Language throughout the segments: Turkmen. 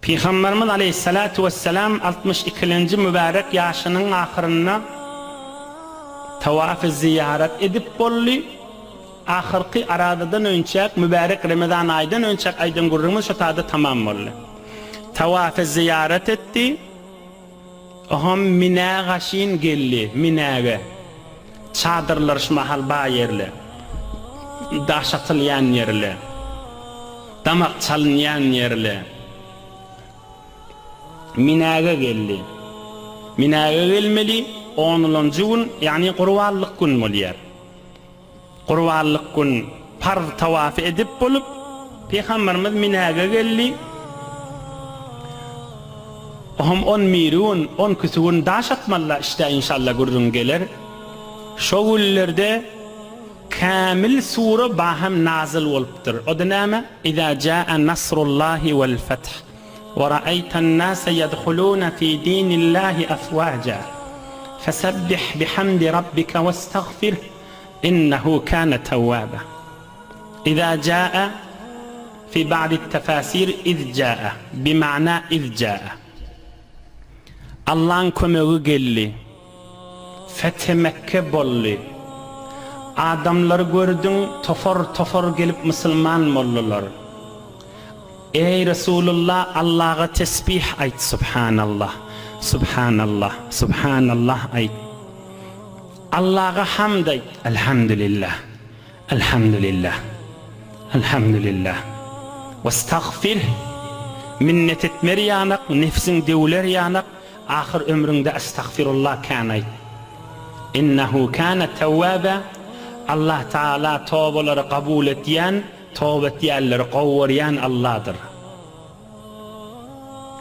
Peygamberimiz Aleyhissalatu vesselam 62. mübarek yaşının ahirine tavaf-ı ziyaret edip bolli. Ahirki aradadan önçek mübarek Ramazan aydan önçek aydan gurrumuz şu tadı tamam bolli. Tavaf-ı ziyaret etti. Oham Mina gaşin gelli, Mina'ga. Çadırlar şmahal ba yerli. Daşatılyan yerli. Damak çalınyan yerli. Mina'ga gelli. Mina'ga gelmeli 10. gün yani Qurbanlık gün bolýar. Qurbanlık gün par tawaf edip bolup Peygamberimiz Mina'ga gelli. Ohum 10 mirun 10 küsüğün daş atmalla işte inşallah gurrun gelir. Şo güllerde kamil sure baham nazil bolupdyr. O da näme? İza jaa nasrullahi vel feth ve ra'aytan nase yedhuluna fi dinillahi afwaja. Fesebbih bihamdi rabbika vestagfir innehu kana tawwaba. İza jaa fi ba'd tefasir iz jaa bima'na iz jaa. Allah'ın kömegi geldi. Fethi Mekke bolli. Adamlar gördün tofor gelip Müslüman bollular. Ey Resulullah Allah'a tesbih ayt subhanallah. Subhanallah. Subhanallah ayt. Allah'a hamd ayt. Elhamdülillah. Elhamdülillah. Elhamdülillah. Vestagfir. Minnet etmer yanak, nefsin devler yanak. Ahir ömründe estağfirullah kanayt. İnnehu kana tevvaba. Allah Teala tövbeleri kabul etiyen, tövbe etyenleri qovuryan Allah'dır.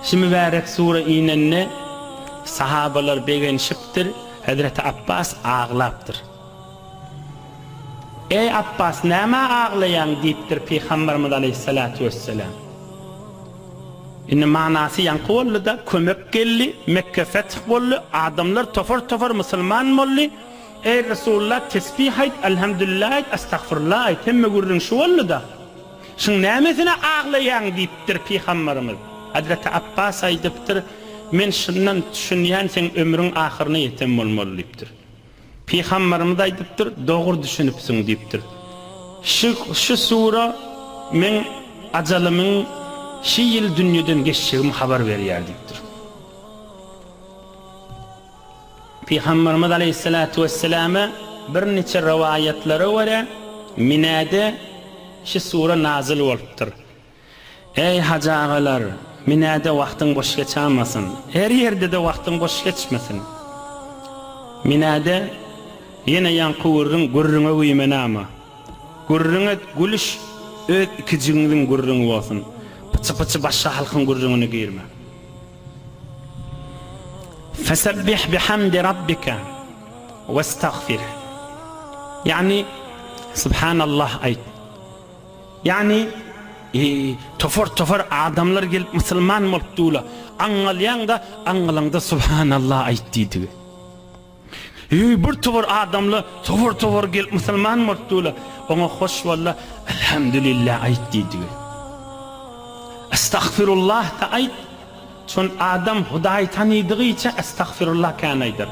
Şu mübarek sure inenne sahabalar begenişiptir. Hazreti Abbas ağlaptır. Ey Abbas näme ağlayan deyiptir Peygamberimiz Aleyhissalatu vesselam. İnne manası yankı oldu da kömek geldi, Mekke feth bollu, adamlar tofor Müslüman bollu. Ey Resulullah tesbih ayt, elhamdülillah ayt, estağfurullah ayt, hemme gurrun şu oldu da. Şun nämesine ağlayan deyiptir Peygamberimiz. Hazreti Abbas aydıptır, men şundan düşünýän sen ömrüň ahirine yetem bolmaly deyiptir. Peygamberimiz aydıptır, doğru düşünüpsün deyiptir. Şu sure men ajalymyň şu yıl dünyadan geçişim haber verýär deyipdir. Peygamberimiz Aleyhissalatu vesselam'a bir neçe rivayetlere göre Mina'da şu sure nazil bolupdyr. Ey hacı ağalar, Mina'da wagtyň boş geçämasyn. Her yerde de wagtyň boş geçmesin. Mina'da yine yankı gurruna güýmenama. Gurruna gülüş öz ikijiniň gurruny bolsun. Pıçı başa halkın gurrunu girme. Fesebbih bihamdi rabbika vestagfir. Yani subhanallah ayt. Yani tofor adamlar gelip Müslüman bolupdylar. Angalyan da angalanda subhanallah ayt diýdi. Bir tofor adamlar tofor gelip Müslüman bolupdylar. Ona hoş valla elhamdülillah ayt diýdi. Estağfirullah da ayt. Çün adam Hudaý tanıdığı için estağfirullah kanaydır.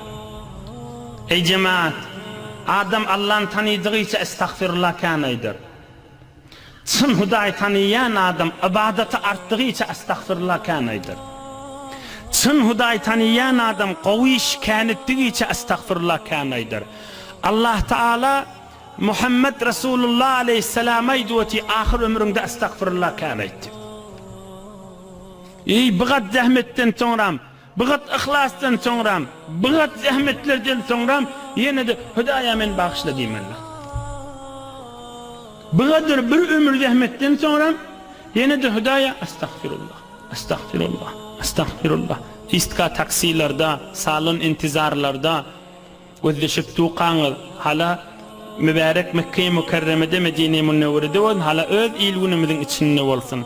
Ey cemaat, adam Allah'ın tanıdığı için estağfirullah kanaydır. Çün Hudaý tanıyan adam ibadeti arttığı için estağfirullah kanaydır. Çün Hudaý tanıyan adam qawiş kanettiği için estağfirullah kanaydır. Allah Teala Muhammed Resulullah Aleyhisselam'a diýti ahir ömründe estağfirullah kanaydı. Ey bigat zahmetten soňram, bigat ihlasdan soňram, bigat zahmetlerden soňram ýene de Hudaýa men bagşla diýmen. Bigadyr bir ömür zahmetten soňram ýene de Hudaýa estağfirullah, estağfirullah, estağfirullah. İstka taksilarda, salon intizarlarda gözleşip tuqaňyz hala mübarek Mekke-i Mükerreme'de Medine-i Münewwere'de bolsun, hala öz ilgünimiziň içinde bolsun.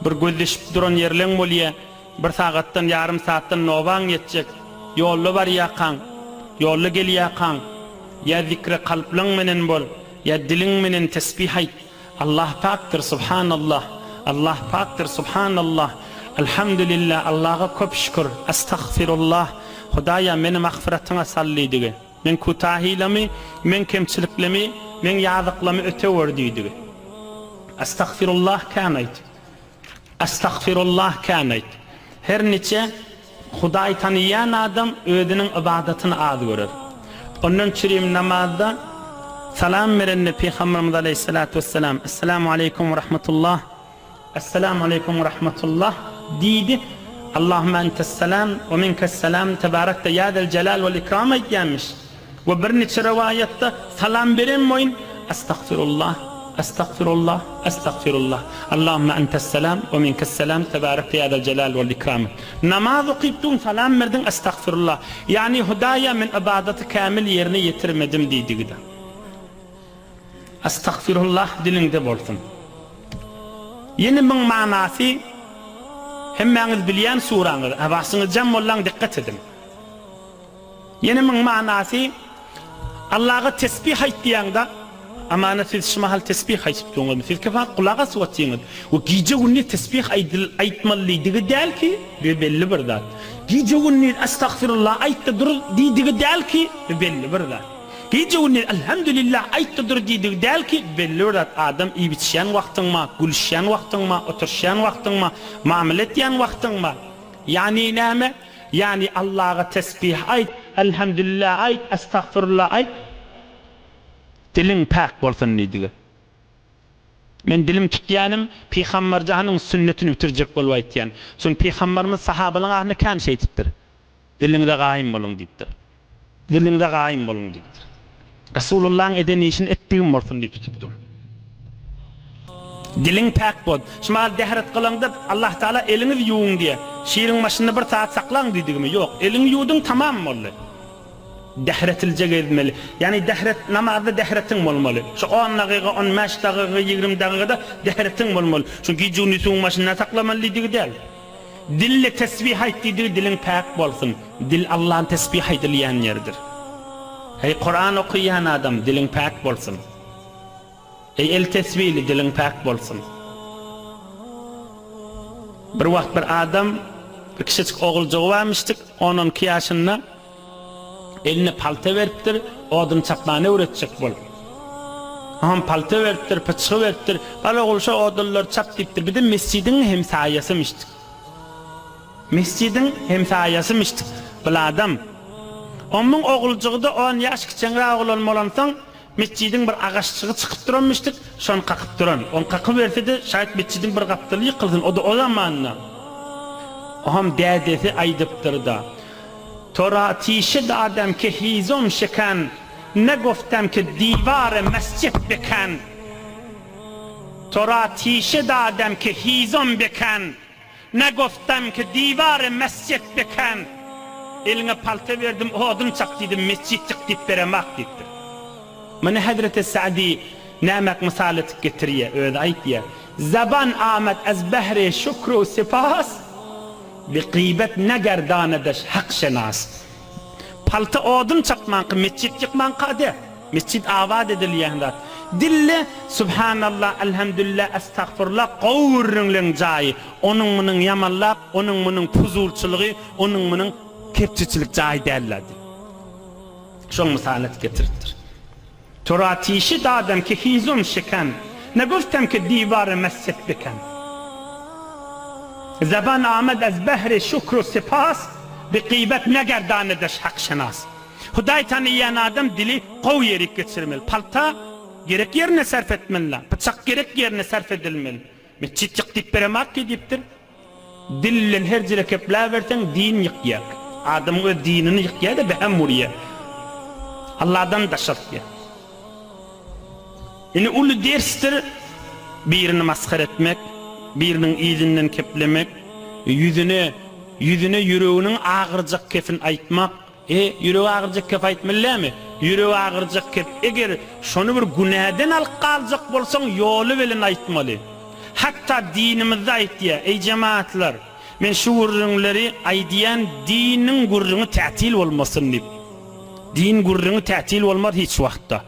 Bir gözleşip duran yerleň bolýa, bir sagatdan yarım saatdan nowaň ýetjek, ýolly bar ýakan, ýolly gelýäkan, ýa zikre kalplyň menen bol, ýa diliň menen tesbih aýt. Allah paktır subhanallah, Allah paktır subhanallah, Elhamdülillah, Allah'a köp şükür. Estağfirullah. Hudaya meni mağfiretine salliydige. Men kutahilemi, men kemçiliklemi, men yazıklami öte vurdiydige. Estağfirullah kanayt. Estağfirullah kanayt. Her neçe Hudaý tanıyan adam ödünün ibadetini az görür. Onun çirim namazda salam verenle Peygamberimiz Aleyhissalatu vesselam Esselamu aleyküm ve rahmetullah Esselamu aleyküm ve rahmetullah deydi. Allahümme entesselam ve minkesselam tebarekte ya del celal vel ikram etmiş. Ve bir neçe rivayette salam veren moyun estağfirullah estağfirullah estağfirullah Allahümme entesselam ve minkesselam tebarekte ya del celal vel ikram. Namaz okuyup salam verdin estağfirullah. Yani Hudaya min ibadeti kamil yerine yetirmedim deydi gida. Estağfirullah dilinde bolsun. Yeni min manası hemmeňiz bilýän suraňyz. Abasyňyz jam bolan dikkat edin. Yeni min manası Allah'a tesbih aýtýanda amana siz şumahal tesbih aýtýaňyz. Siz kefa kulağa suwatýaňyz. O gije günni tesbih aýtmalydygy däl ki belli bir zat. Gije günni estağfirullah aýtdy dur diýdigi däl ki belli bir zat. Gece günni elhamdülillah aytdı dur diýdi däl ki belli bir adam iyi bitişen wagtyňma, gülüşen wagtyňma, oturşan wagtyňma, muamelet ýan wagtyňma. Yani näme? Yani Allah'a tesbih ayt, elhamdülillah ayt, estağfirullah ayt. Dilim pak bolsun diýdi. Men dilim tutýanym Peygamber janyň sünnetini bitirjek bolup aýtýan. Soň Peygamberimiz sahabalarına ahne kan şeýtipdir. Dilinde gaýym bolun diýipdir. Dilinde gaýym bolun diýipdir. Resulullah'ın edeni işin ettiğim morfun deyip tutuptum. Dilin pak bod. Şuma dehret kılanda Allah Teala elini yuğun diye. Şiirin başında bir saat saklan dediğimi yok. Elini yuğdun tamam mı oldu? Dehretilcek edilmeli. Yani dehret namazda dehretin olmalı. Şu 10 dakika, 15 dakika, 20 dakikada dehretin olmalı. Çünkü gecuni suğun başında saklamalı dediği değil. Dille tesbih ettiği dilin pak bolsun. Dil Allah'ın tesbih edilen yerdir. Hey Kur'an okuyan adam dilin pak bolsun. Hey el tesbihli dilin pak bolsun. Bir vaqt bir adam bir kişicik oğulcuk varmıştık 10-12 yaşında eline palta veripdir odun çapmağını öğretecek bol. Aham palta veripdir, pıçığı veripdir bala oluşa odunlar çap deyipdir. Bir de mescidin hemsayasımıştık. Mescidin hemsayasımıştık. Bir adam onun oğulcuğda 10 yaş kiçenre oğul olmalansan mescidin bir ağaççığı çıkıp duranmıştık şonu kakıp duran. Onu kakıp verse de şayet mescidin bir kaptalı yıkılsın o zamanına. Oham dədesi aydıptır da. Tora tişid adam ki hizom şekan ne goftem ki divar mescid bekan. Tora tişid adam ki hizom bekan ne goftem ki divar mescid bekan. Eline palta verdim, odun çak dedim, mescid çık deyip beremek deyiptir. Mene Hazreti Sa'di nämek misalet getiriye, öyle aytiye. Zaban Ahmet az behre şükru sipas, bi gıybet ne gerdanedeş hak şenas. Palta odun çakman ki mescid çıkman kade, mescid avad ediliyendat. Dille subhanallah, elhamdülillah, estağfurullah, qavurrunlun cayi. Onun bunun yamallap, onun bunun puzulçılığı, onun bunun kepçiçilik cahi derlerdi. Şoň misalet getiripdir. Toratişi dadam ki hizum şekan, ne goftem ki divar mescid bekan. Zaban Ahmet az behre şükru sipas, bi gıybet ne gerdanedeş hak şenas. Hudaý tanıyan adam dili qov yerik geçirmeli. Palta gerek yerine sarf etmeli. Bıçak gerek yerine sarf edilmeli. Mescid çık deyip beremek deyipdir. Dillin her jere kepla versen din yıkyak. Adamın öz dinini yıkya da behem vurya. Allah'dan daşartya. Yani ulu derstir birini maskar etmek, birinin izinden keplemek, yüzüne yüreğinin ağırcak kefin aytmak. Yüreği ağırcak kef aytmalı mi? Yüreği ağırcak kef. Eğer şunu bir günahdan alqalacak bolsan yolu velin aytmalı. Hatta dinimizde aytya, ey cemaatler, men şu gurrunları aydiyan dinin gurrunu ta'til olmasın deyip. Din gurrunu ta'til olmaz hiç vaqtda.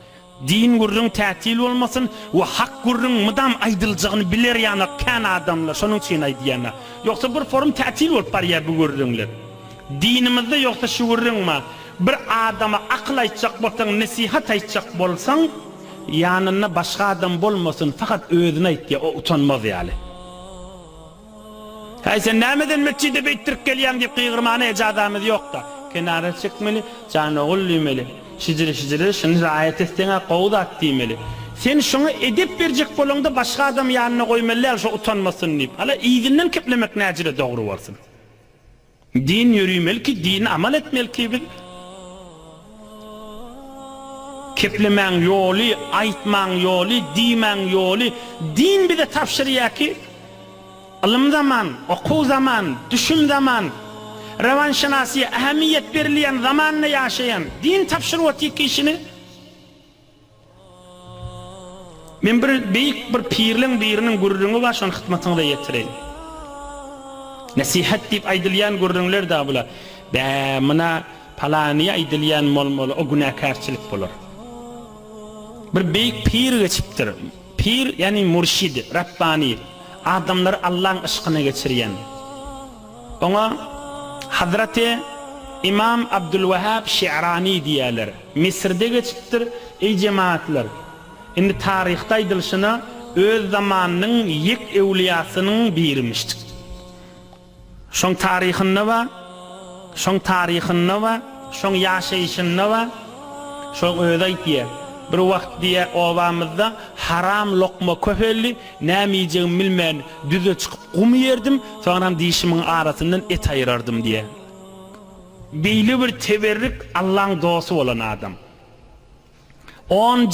Din gurrun ta'til olmasın ve hak gurrun mıdam aydılacağını bilir yani kan adamlar şonun için aydiyana. Yoksa bir form ta'til olup bar ya bu gurrunlar. Dinimizde yoksa şu gurrun ma bir adama akıl aytacak bolsan, nasihat aytacak bolsan yanına başka adam bolmasın fakat özüne ayt ya o utanmaz yani. Hay sen nämeden mescide beyttirip gelýän diýip gygyrmana ejadamyz ýok da. Kenara çykmaly, jany gullimeli. Şijiri şunu ayet etseňe gowdat diýmeli. Sen şunu edip berjek bolanda başga adam ýanyna goýmaly, şo utanmasyn diýip. Hala izinden keplemek näjire dogry bolsun. Din ýürümeli ki, din amal etmeli ki biz. Keplemäň ýoly, aýtmaň ýoly, diýmäň ýoly, din bize tapşyrýar ki ilm zaman, okuw zaman, düşüm zaman, revanşanasiye ehemmiyet berilýän zamanna ýaşaýan din tapşyryp kişini. Men bir beýik bir pirliň biriniň gurrunu bar, şoň hytmatyňy da ýetirelim. Nasihat diýip aýdylýan gurrunlar da bular. Bä mına palany aýdylýan mol o günakarçylyk bolar. Bir beýik pir geçipdir. Pir yani murşid, rabbani. Adamlar Allah'ın ışkına geçiryen. Ona Hazreti İmam Abdülvehhab Şi'rani diýerler. Misir'de geçipdir ey cemaatler. Indi tarihta aýdylşyna öz zamanynyň ýek ewliýasynyň birmişdik. Şoň tarihinde we şoň ýaşaýyşynda we şoň öz aýtýar. Bir wagt diye ovamızda haram lokma köfelli nämeyeceğim bilmän düze çıkıp kum yerdim sonra dişimin arasından et ayırardım diye. Beyli bir teberrik Allah'ın dostu olan adam. 10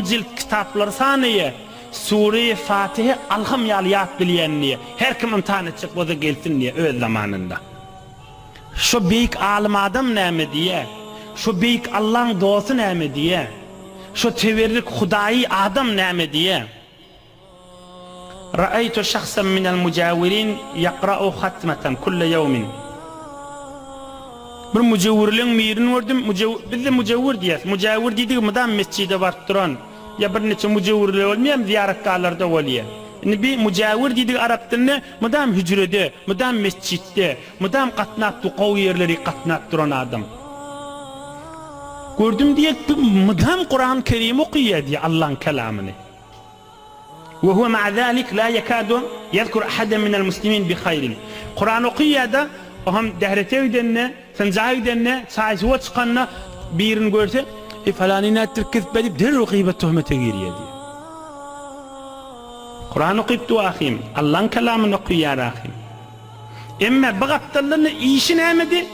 cilt kitaplar saniye Sure-i Fatiha alhamyaliyat bilýän diye. Her kim imtihan edecek boza gelsin diye öz zamanında. Şu büyük alim adam näme diye? Şu büyük Allah'ın dostu näme diye? Şu teberrik Hudayi adam näme diye? Ra'aytu şahsan minel mucawirin yaqra'u hatmatan kulle yevmin. Bir mucawwirliň mirini gördüm. Bizde mucawwir diýär. Mucawwir diýdik mydam mescide barıp duran. Ya bir neçe mucawwirler bolmaýan ziyaretgarlarda bolýar. Indi bir mucawwir diýdik arab dilinde mydam hücrede, mydam mescitde, mydam gatnap tuqaw ýerleri gatnap duran adam. Gördüm diýek mydam Kur'an-ı Kerim okuyýar diýär Allah'ın kelamyny. Ve huve ma'a zalik la yakadu yezkur ahadan minel muslimin bi hayrin. Kur'an okuyýar da oham dehrete ödenne, sancağa ödenne, saýsuwa çykanna birini görse falany nätdir kesip edip derhal gıybet töhmete girýär diýär. Kur'an okuyupdy ahim, Allah'ın kelamyny okuyýar ahim. Emme bu gatdallaryny işi nämedi?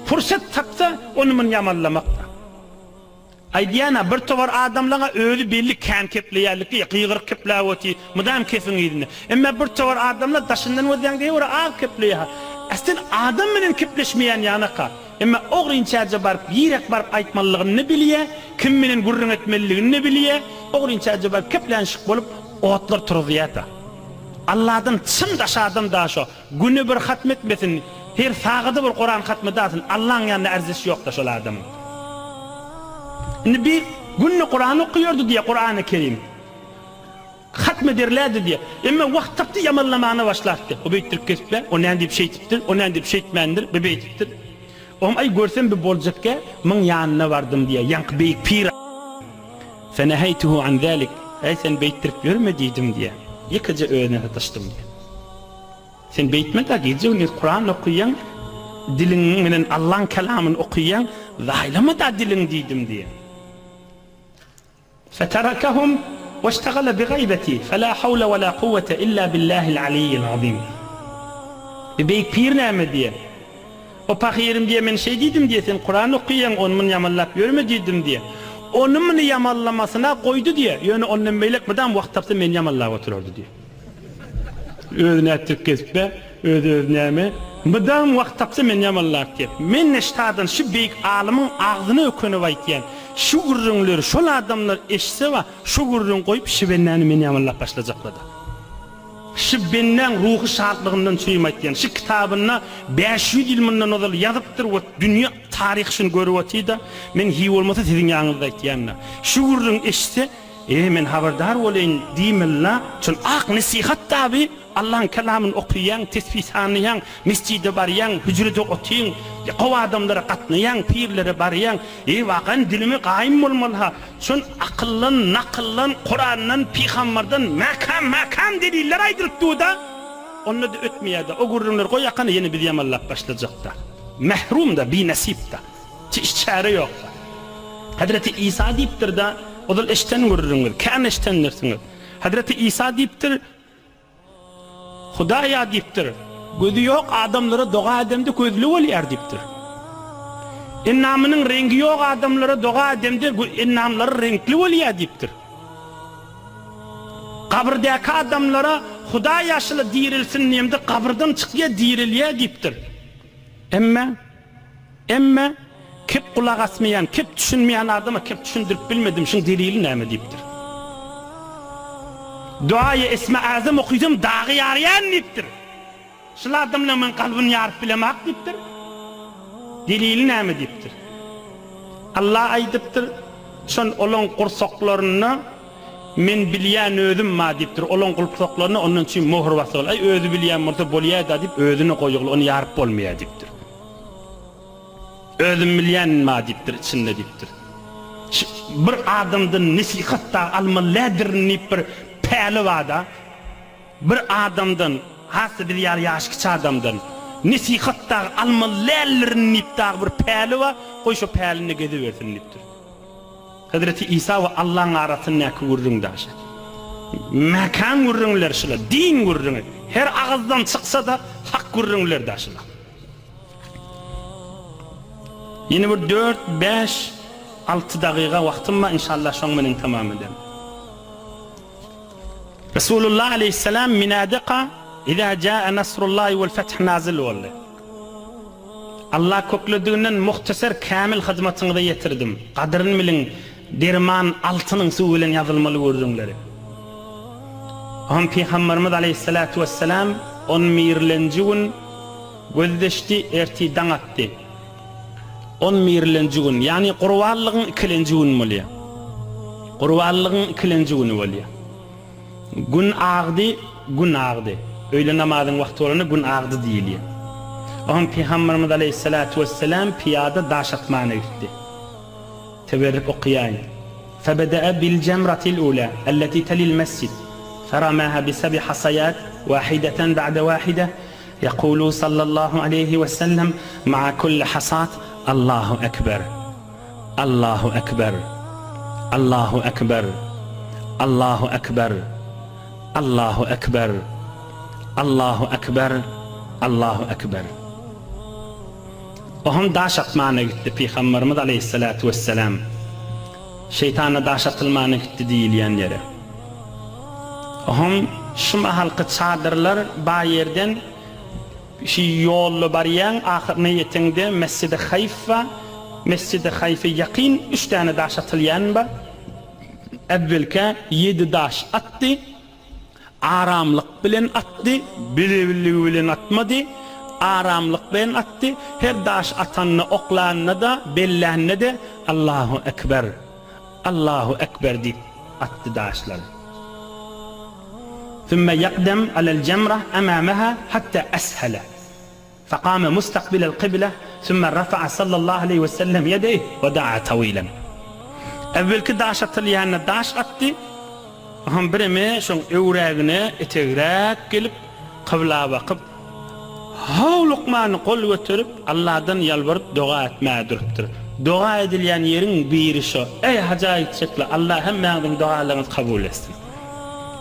Fursat tapsa onu men ýamallamakda. Aýdýana bir tovar adamlara öýli belli kan kepleýärligi, gygır keplawati, mudam kefin ýerine. Emme bir tovar adamlar daşyndan ödýän diýär, ağ kepleýär. Aslında adam menen kepleşmeýän ýanaka. Emme ogrinçaja barıp, ýerek barıp aýtmalygyny bilýär, kim menen gurrun etmeliligini bilýär, ogrinçaja barıp keplenşik bolup otlar turýar. Allah'dan çym daşa adam da şo. Güni bir hatm etmesin, her sagada bir Kur'an hatmy daşyn, Allah'ın ýanyna erzişi ýok da şol adam. Indi bir günni Kur'an okuyurdu diye Kur'an-ı Kerim. Hatm ederlerdi diye. Emme wagt tapdy ýamanlamana başlatdy. O beýtdir kesipler, o näme diýip şeýtipdir, o näme diýip şeýtmendir, beýtipdir. Oğlum ay görsem bir boljakka men ýanyna bardım diye. Ýanky beýik pir. Fenehaytuhu an zalik. Ay sen beýtdirip görme diýdim diye. Ýekije öýüne taşdym diye. Sen beýtme da gije Kur'an okuyan, dilin menen Allah'ın kelamını okuyan, zaylama da dilin diýdim diye. Fetarakahum واشتغل بغيبتي فلا حول ولا قوة إلا بالله العلي العظيم. Bebek pir näme diye. O pahirim diye men şey diýdim diye sen Kur'an okuyan onu men ýamallap görme diýdim diye. Onu men ýamallamasına goýdu diye. Ýöne ondan beýlek mydam wagt tapsa men ýamallap oturardy diye. Özüne etdik kesip özüne mydam wagt tapsa men ýamallap diye. Men neştadan şu beýik alymyň agzyny ökünüp aýtýan. Şu gurrunlar, şol adamlar eşse va şu gurrun koyup şibennäni men ýamallap başlajakladı. Şibbennen ruhy şartlygyndan süýüm aýtýan, şu kitabyna 500 ýyl mundan ozal ýazypdyr we dünýä tarih şun görüp otýda, men hi bolmasa siziň ýanynızda aýtýanna. Şu gurrun eşitse, men haberdar bolýyn diýmella, şol ak nasihat tabi Allah'ın kelamını okuyan, tesbih sanayan, mescide baryan, hücrede otyň, gowa adamlara gatnayan, pirlere baryan, wagan dilimi gaýym bolmaly ha. Şol akyllan, nakyllan, Kur'andan, Peygamberden makam deliller aýdyrypdy da. Onu da ötmeyede. O gurrunlar koy yakını yeni bir yamallah başlayacak da. Mehrum da, bir nasip da. Hiç çare yok da. Hazreti İsa deyiptir da, o da eşten gurrunlar, kan eştenlersinler. Hazreti İsa deyiptir, Hudaya deyiptir, gözü yok adamlara doğa edemde gözlü olyar deyiptir. Ennamının rengi yok adamlara doğa edemde ennamları renkli olyar deyiptir. Kabirdeki adamlara Huda yaşlı dirilsin nemde kabirden çıkıya dirilye deyiptir. Emme kep kulak asmayan, kep düşünmeyen adama kep düşündürüp bilmedim şun delili näme deyiptir. Duayı Esma Azam okuyacağım dağı yarayan deyiptir. Şul adamla men kalbini yarıp bilemek deyiptir. Delili näme deyiptir. Allah aýdypdyr, şon olan kursaklarını men bilýän özüm ma deyipdir. Olan gulpsaklarını onun için mohr basyl. Ay özü bilýän bolsa bolýar da deyip özüni goýugly, onu yarıp bolmaýar deyipdir. Özüm bilýän ma deyipdir, içinde deyipdir. Bir adamdan nasihatda almalydyr bir päli wada. Bir adamdan, hasy bir ýaşky adamdan nasihatda almalydyr bir päli wa, goý şu pälini gedebersin deyipdir. Hazreti İsa ve Allah'ın arasındaki gurrundaşı. Mekan gurrunlar şula, din gurrunlar. Her ağızdan çıksa da hak gurrunlar daşıla. Yine bir 4, 5, 6 dakika vaktim var inşallah şoň menen tamam edem. Resulullah aleyhisselam minadika İza jaa nasrullahi vel feth nazil boldy. Allah köklediğinden muhtasar kamil hizmetinize yetirdim. Kadrini bilin. Derman altının suw bilen ýazylmaly gördüňleri. Ham Peygamberimiz aleyhissalatu vesselam 11-nji gün gözdeşdi, erti daňatdy. 11-nji gün, ýani Qurbanlygyň 2-nji günü bolýar. Qurbanlygyň 2-nji günü bolýar. Gün agdy. Öýle namazyň wagty bolany gün agdy diýilýär. Ham Peygamberimiz aleyhissalatu vesselam piyada daş atmana gitdi. تبرك أقيان فبدأ بالجمرة الأولى التي تلي المسجد فرماها ب7 حصيات واحدة بعد واحدة يقول صلى الله عليه وسلم مع كل حصاة الله أكبر الله أكبر الله أكبر الله أكبر الله أكبر الله أكبر الله أكبر. Ohum daş atmana gitti Peygamberimiz aleyhissalatu vesselam. Şeytana daş atılmana gitti diýilýän ýere. Ohum şu mahalky çadırlar ba yerden şu ýolly barýan ahyrına ýetende Mescid-i Hayfa ýakyn 3 tane daş atylýan ba. Evvelke 7 daş atdy. Aramlyk bilen atdy, bilebiligi bilen atmady. Aramlyk bilen atdy. Her daş atanny oklanna da bellähne de Allahu ekber. Allahu ekber diýip atdy daşlar. ثم يقدم على الجمرة أمامها حتى أسهل فقام مستقبل القبلة ثم رفع صلى الله عليه وسلم يديه ودعا طويلا. أول كداش أتليان داش أتي هم برمي شون أوراقنا اتغراق قلب قبلا وقب هاو لقمان قل وترب الله دن يلبرد دعاء ما دربتر دعاء edilýän ýeriň biri şo. Ey hajaýyp çekle Allah hemmäňiň dualaryňyzy kabul etsin.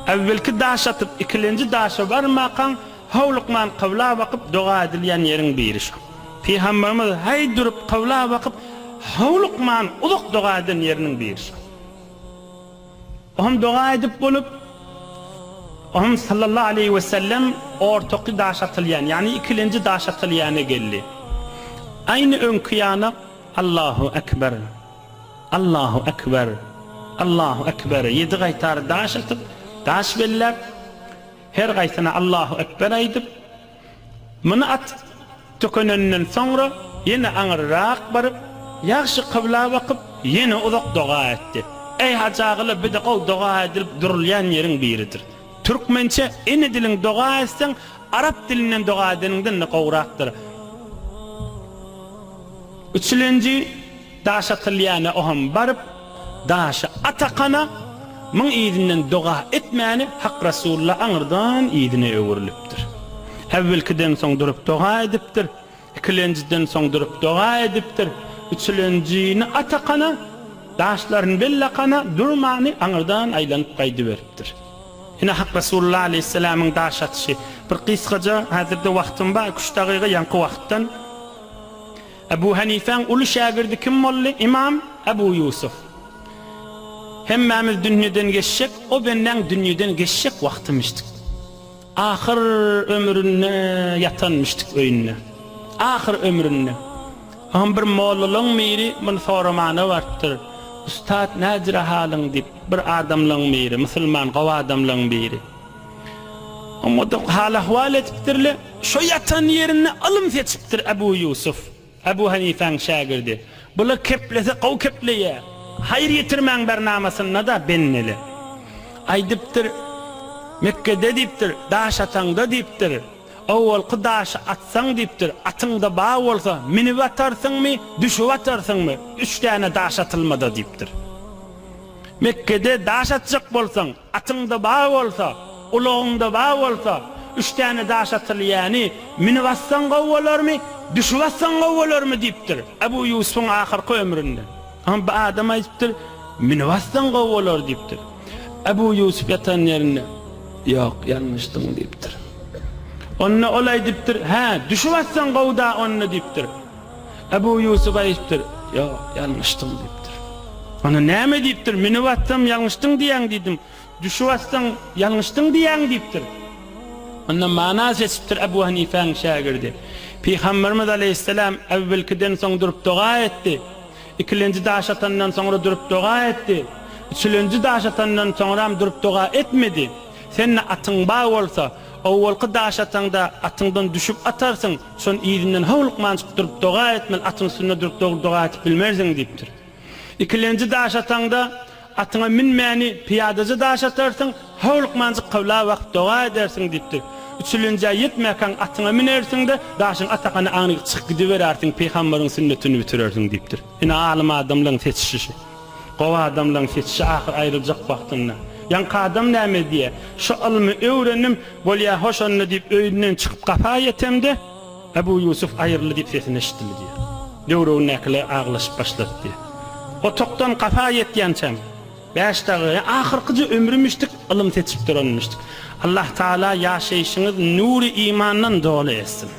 Evvelki daş atıp ikinci daşa barmakan havlukman kavla bakıp dua edilýän ýeriň biri şo. Peygamberimiz hay durup kavla bakıp havlukman uluk dua eden ýeriniň biri şo. Ohum dua edip bolup ohum sallallahu aleyhi ve sellem ortaky daş atylýan, ýani ikinci daş atylýany geldi. Aynı öňküýana Allahu ekber. Allahu ekber. Allahu ekber. 7 gaýtar daş atyp daş bellep her gaýsyna Allahu ekber aýdyp muny at tökönenden soňra yine aňyrrak barıp ýagşy kıbla bakyp yine uzak doga etdi. Ey hacagly bir de gow doga edilip durulýan ýeriň biridir. Türkmençe ene diliň doga etseň Arap dilinden doga edeninden gowrakdyr. Üçlenji daşatylýany oham barıp daşa atakana mıň ýerinden doga etmäni Hak Rasulullah aňyrdan ýerine öwürilipdir. Evvelkiden soň durup doga edipdir. İkilenjiden soň durup doga edipdir. Üçlenjini atakana daşlaryny bellakana durmany aňyrdan aýlanyp gaýdy beripdir. Ine Hak Rasulullah aleyhisselamyň daşatyşy bir kysgaja häzirde wagtym bar 3 dagyga ýanky wagtdan Ebu Hanife'ň uly şagirdi kim boldy? İmam Ebu Yusuf. Hemmemiz dünýeden geçşek, o benden dünýeden geçşek wagtymyşdyk. Ahir ömrüne yatanmıştık öýünde. Ahir ömrüne. Am bir mollalyň miri men soramana bardyr. Ustad nädir halyň dip bir adamlyň miri, musulman gawa adamlyň biri. Amma da hal ahwal etipdirle, şo yatan ýerini alym seçipdir Ebu Yusuf. Ebu Hanife'ň şagirdi. Bular keplese gaw kepleýär. Hayır yetirmen bernamasına da benneli. Aydiptir, Mekke'de diptir, daş ataňda diptir. Awwalky daşy atsaň diptir, atyňda baý bolsa, minip atarsyňmy, düşüp atarsyňmy? 3 tane daş atylmada diptir. Mekke'de daş atjak bolsaň, atyňda baý bolsa, ulagyňda baý bolsa, 3 tane daş atylýany, minip atsaň gaw bolarmy, düşüp atsaň gaw bolarmy diptir. Ebu Yusuf'un ahirki ömründe. Ama bu adam ayıptır, mini vastan govalar deyiptir. Ebu Yusuf yatan yerine, yok yanlıştın deyiptir. Onunla olay deyiptir, he düşü vastan govda onunla deyiptir. Ebu Yusuf ayıptır, yok yanlıştın deyiptir. Ona neyme deyiptir, mini vastan yanlıştın diyen dedim, düşü vastan yanlıştın diyen deyiptir. Onunla mana seçiptir Ebu Hanife'ň şagirdi. Peygamberimiz aleyhisselam evvelkiden soň durup doga etti. İkilenji daş atandan soňra durup doga etdi. Üçlenji daş atandan soňra durup doga etmedi. Sen atyň baý bolsa, awwalky daş ataňda atyňdan düşüp atarsyň, şon ýerinden howlukman çykyp durup doga etmen, atyň üstüne durup doga etip bilmersiň diýipdir. İkilenji daş ataňda atyňa minmäni piýadaja daş atarsyň, howlukman çykyp kawla wagt doga edersiň diýipdir. Üçlenji ýetmäken atyňa minersiň de daşyň atakany aňyk çykyp gidiberersiň, peýgamberiň sünnetini bitirersiň diýipdir. Ine alim adamlaryň seçişi. Gowa adamlaryň seçişi ahir aýryljak wagtynda. Ýanky adam näme diýe? Şu ilmi öwrenim, bolýa hoşanny diýip öýünden çykyp gapa ýetemde Ebu Yusuf aýrly diýip sesini eşitdi diýe. Döwreň näkile aglaşyp başlady. O toktan gapa ýetýänçem 5 dagy ahirki ömrümüşdik, ilim seçip duranmışdyk. Allah Taala ýaşaýşyňyz nuri imandan doly etsin.